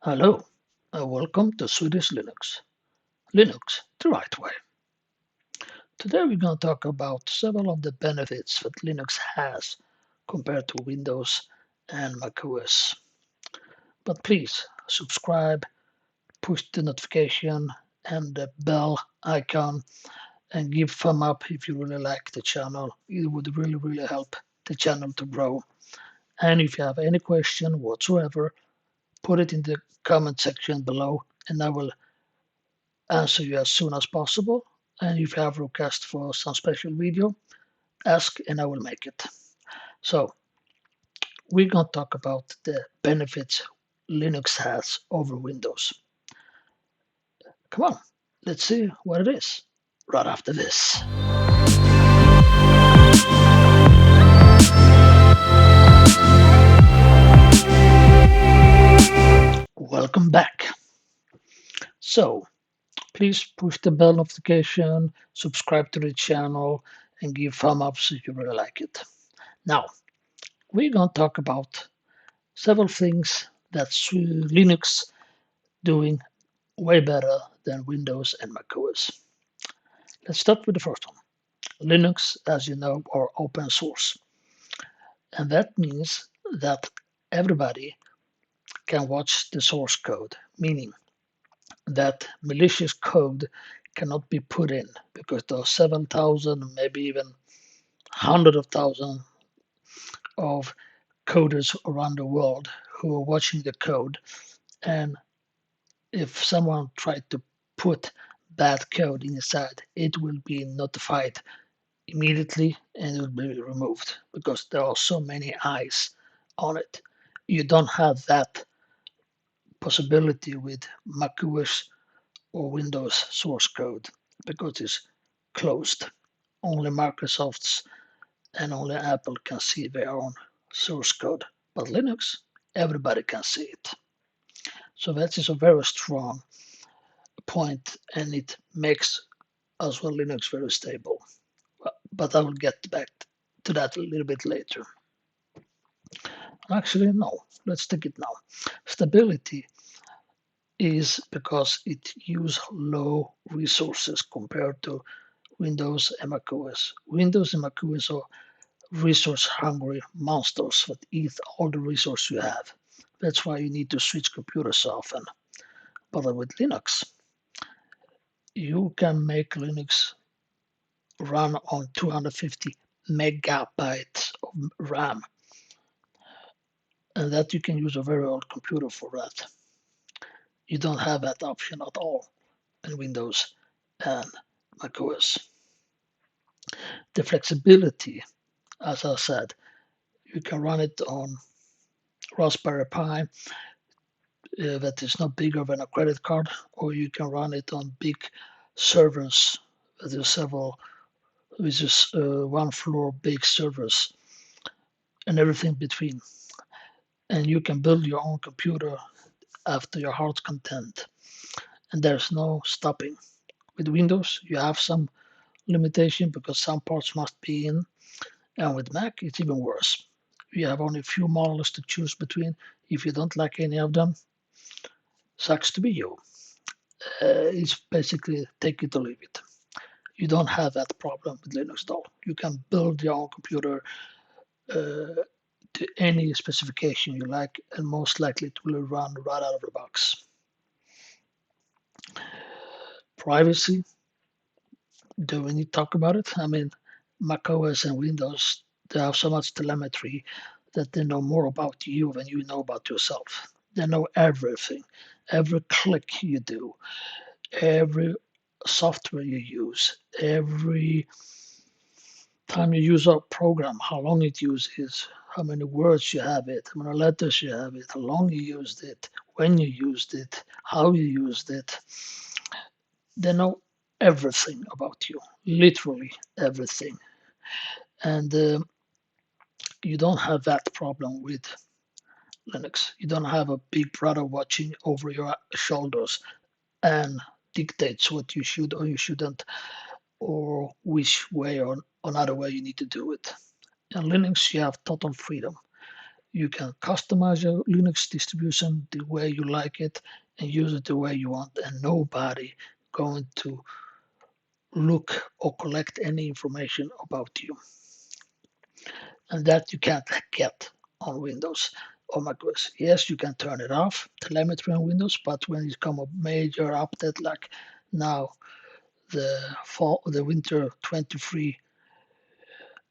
Hello, and welcome to Swedish Linux. Linux the right way. Today we're going to talk about several of the benefits that Linux has compared to Windows and macOS. But please subscribe, push the notification and the bell icon, and give thumb up if you really like the channel. It would really help the channel to grow. And if you have any question whatsoever, put it in the comment section below, and I will answer you as soon as possible. And if you have request for some special video, ask and I will make it. So we're going to talk about the benefits Linux has over Windows. Come on, let's see what it is right after this. Welcome back. So please push the bell notification, subscribe to the channel, and give thumb ups if you really like it. Now, we're going to talk about several things that Linux doing way better than Windows and macOS. Let's start with the first one. Linux, as you know, are open source. And that means that everybody can watch the source code, meaning that malicious code cannot be put in because there are 7,000, maybe even hundreds of thousands of coders around the world who are watching the code. And if someone tried to put bad code inside, it will be notified immediately and it will be removed because there are so many eyes on it. You don't have that possibility with macOS or Windows source code because it's closed. Only Microsoft's and only Apple can see their own source code. But Linux, everybody can see it. So that is a very strong point and it makes as well Linux very stable. But I will get back to that a little bit later. Actually, no, let's take it now. Stability is because it uses low resources compared to Windows and macOS. Windows and macOS are resource hungry monsters that eat all the resources you have. That's why you need to switch computers often. But with Linux, you can make Linux run on 250 megabytes of RAM, and that you can use a very old computer for that. You don't have that option at all in Windows and macOS. The flexibility, as I said, you can run it on Raspberry Pi that is not bigger than a credit card, or you can run it on big servers. There's several, with just one floor big servers and everything between. And you can build your own computer after your heart's content. And there's no stopping. With Windows, you have some limitation because some parts must be in. And with Mac, it's even worse. You have only a few models to choose between. If you don't like any of them, sucks to be you. It's basically take it or leave it. You don't have that problem with Linux though. You can build your own computer to any specification you like, and most likely it will run right out of the box. Privacy, do we need to talk about it? I mean, macOS and Windows, they have so much telemetry that they know more about you than you know about yourself. They know everything, every click you do, every software you use, every time you use a program, how long it uses, how many words you have it, how many letters you have it, how long you used it, when you used it, how you used it. They know everything about you, literally everything. And you don't have that problem with Linux. You don't have a big brother watching over your shoulders and dictates what you should or you shouldn't, or which way or another way you need to do it. In Linux, you have total freedom. You can customize your Linux distribution the way you like it and use it the way you want, and nobody going to look or collect any information about you. And that you can't get on Windows or macOS. Yes, you can turn it off, telemetry on Windows, but when it come a major update like now the winter 23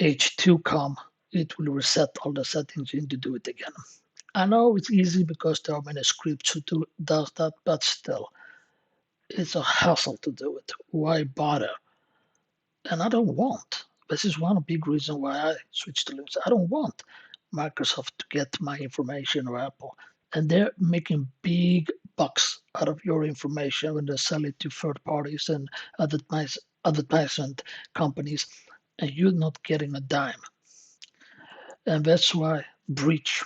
H2 come, it will reset all the settings. You need to do it again. I know it's easy because there are many scripts who does that, but still, it's a hassle to do it. Why bother? And I don't want. This is one big reason why I switched to Linux. I don't want Microsoft to get my information or Apple. And they're making big bucks out of your information when they sell it to third parties and advertisement companies, and you're not getting a dime. And that's why breach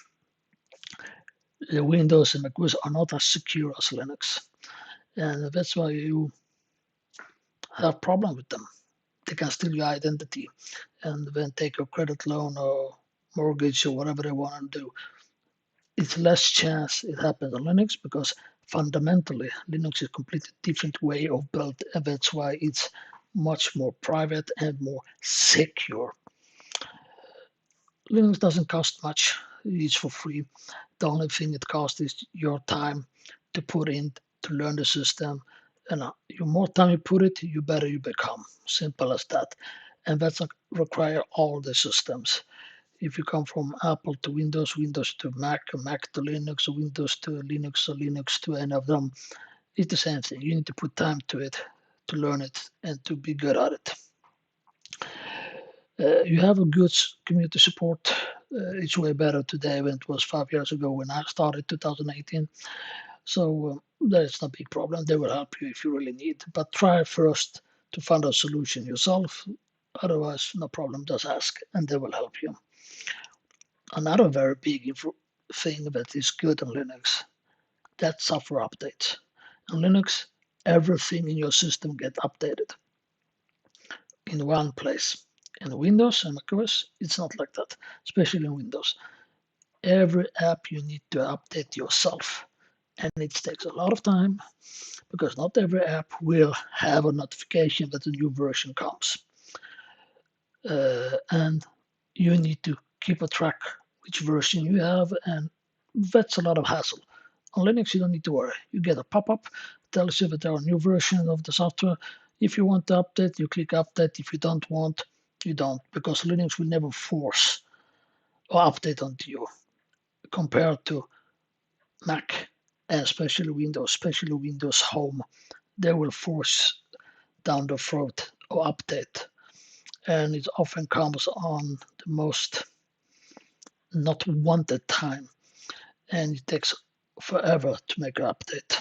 the Windows and macOS are not as secure as Linux. And that's why you have problem with them. They can steal your identity and then take a credit loan or mortgage or whatever they want to do. It's less chance it happens on Linux because fundamentally Linux is a completely different way of built, and that's why it's much more private and more secure. Linux doesn't cost much, it's for free. The only thing it costs is your time to put in to learn the system. And the more time you put it, you better you become. Simple as that. And that's require all the systems. If you come from Apple to Windows, Windows to Mac, Mac to Linux, Windows to Linux, or Linux to any of them, it's the same thing. You need to put time to it, to learn it, and to be good at it. You have a good community support. It's way better today than it was 5 years ago when I started 2018. So that's not a big problem. They will help you if you really need. But try first to find a solution yourself. Otherwise, no problem. Just ask, and they will help you. Another very big thing that is good on Linux, that's software updates. On Linux, everything in your system gets updated in one place. In Windows and macOS, it's not like that, especially in Windows. Every app you need to update yourself, and it takes a lot of time because not every app will have a notification that a new version comes. And you need to keep a track which version you have, and that's a lot of hassle. On Linux, you don't need to worry. You get a pop-up, tells you that there are new versions of the software. If you want to update, you click update. If you don't want, you don't, because Linux will never force or update onto you compared to Mac and especially Windows Home. They will force down the throat or update, and it often comes on the most not wanted time, and it takes forever to make an update,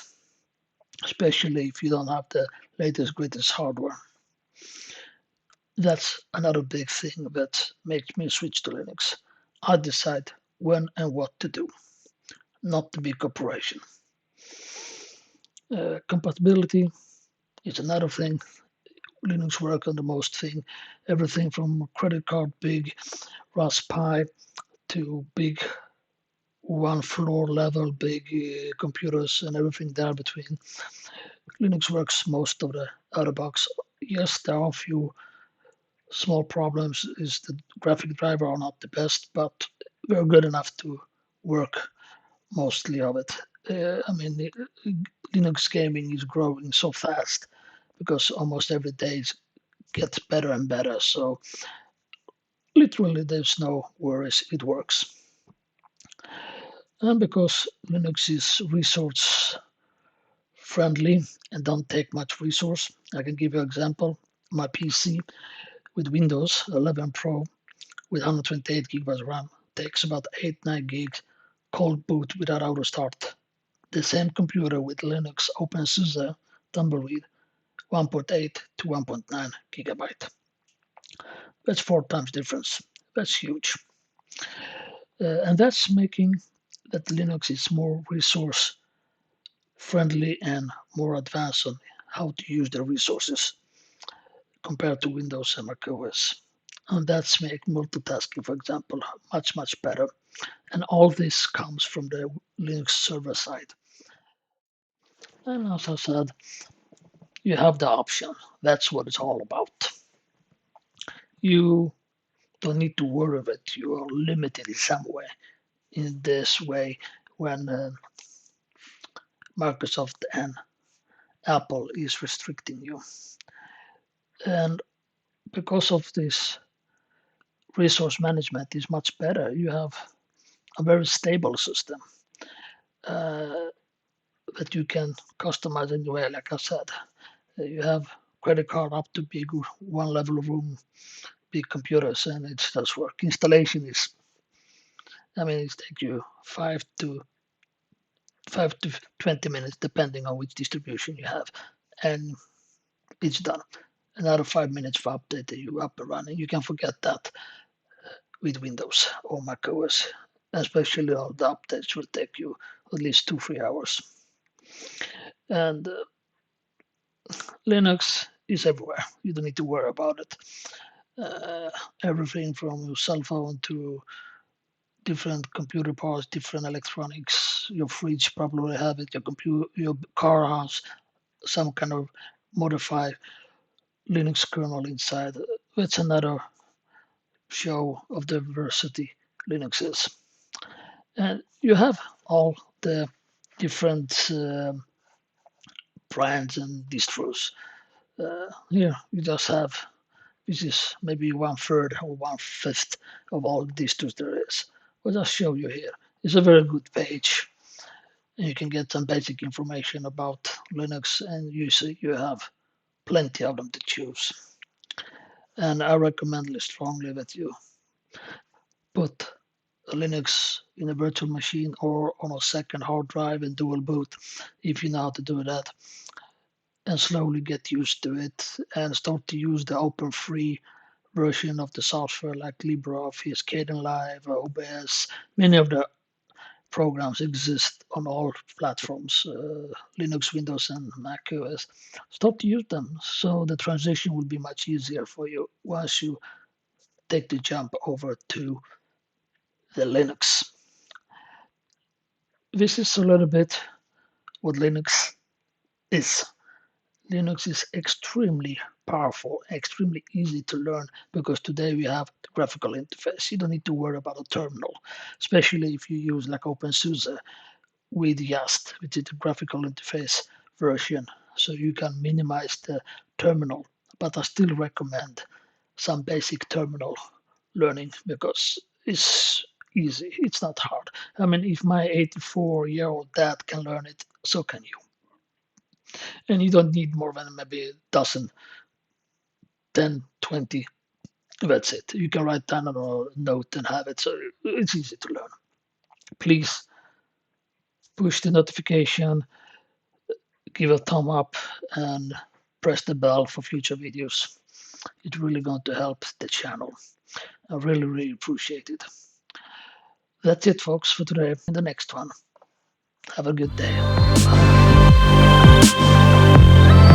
especially if you don't have the latest greatest hardware. That's another big thing that makes me switch to Linux. I decide when and what to do, not the big corporation. Compatibility is another thing. Linux works on the most thing, everything from credit card big Raspberry to big one floor level big computers and everything there between. Linux works most of the out of box. Yes, there are a few small problems. Is the graphic driver are not the best, but we're good enough to work mostly of it. I mean, Linux gaming is growing so fast because almost every day it gets better and better. So literally, there's no worries. It works. And because Linux is resource friendly and don't take much resource, I can give you an example. My PC with Windows 11 Pro with 128 gigabytes RAM takes about 8-9 gigs cold boot without auto start. The same computer with Linux OpenSUSE Tumbleweed 1.8 to 1.9 gigabyte. That's 4 times difference. That's huge. And that's making that Linux is more resource friendly and more advanced on how to use the resources compared to Windows and macOS. And that's make multitasking, for example, much, much better. And all this comes from the Linux server side. And as I said, you have the option. That's what it's all about. You don't need to worry that you are limited in some way. In this way, when Microsoft and Apple is restricting you. And because of this resource management is much better, you have a very stable system uh, that you can customize anyway. Like I said, you have credit card up to big one level of room, big computers, and it does work. Installation is, I mean, it takes you 5 to 20 minutes, depending on which distribution you have, and it's done. Another 5 minutes for update, and you're up and running. You can forget that with Windows or Mac OS, especially all the updates will take you at least 2-3 hours. And Linux is everywhere. You don't need to worry about it. Everything from your cell phone to different computer parts, different electronics. Your fridge probably have it. Your computer, your car has some kind of modified Linux kernel inside. That's another show of the diversity Linux is. And you have all the different brands and distros. Here you just have, this is maybe 1/3 or 1/5 of all the distros there is. I'll just show you here. It's a very good page. And you can get some basic information about Linux, and you see you have plenty of them to choose. And I recommend strongly that you put Linux in a virtual machine or on a second hard drive and dual boot if you know how to do that, and slowly get used to it and start to use the open free version of the software like LibreOffice, Kdenlive, OBS. Many of the programs exist on all platforms, Linux, Windows, and Mac OS. Start to use them so the transition will be much easier for you once you take the jump over to the Linux. This is a little bit what Linux is. Linux is extremely powerful, extremely easy to learn because today we have the graphical interface. You don't need to worry about a terminal, especially if you use like OpenSUSE with Yast, which is the graphical interface version. So you can minimize the terminal, but I still recommend some basic terminal learning because it's easy. It's not hard. I mean, if my 84-year-old dad can learn it, so can you. And you don't need more than maybe a dozen, 10, 20. That's it. You can write down on a note and have it. So it's easy to learn. Please push the notification, give a thumb up, and press the bell for future videos. It's really going to help the channel. I really, really appreciate it. That's it, folks, for today. In the next one. Have a good day. Bye.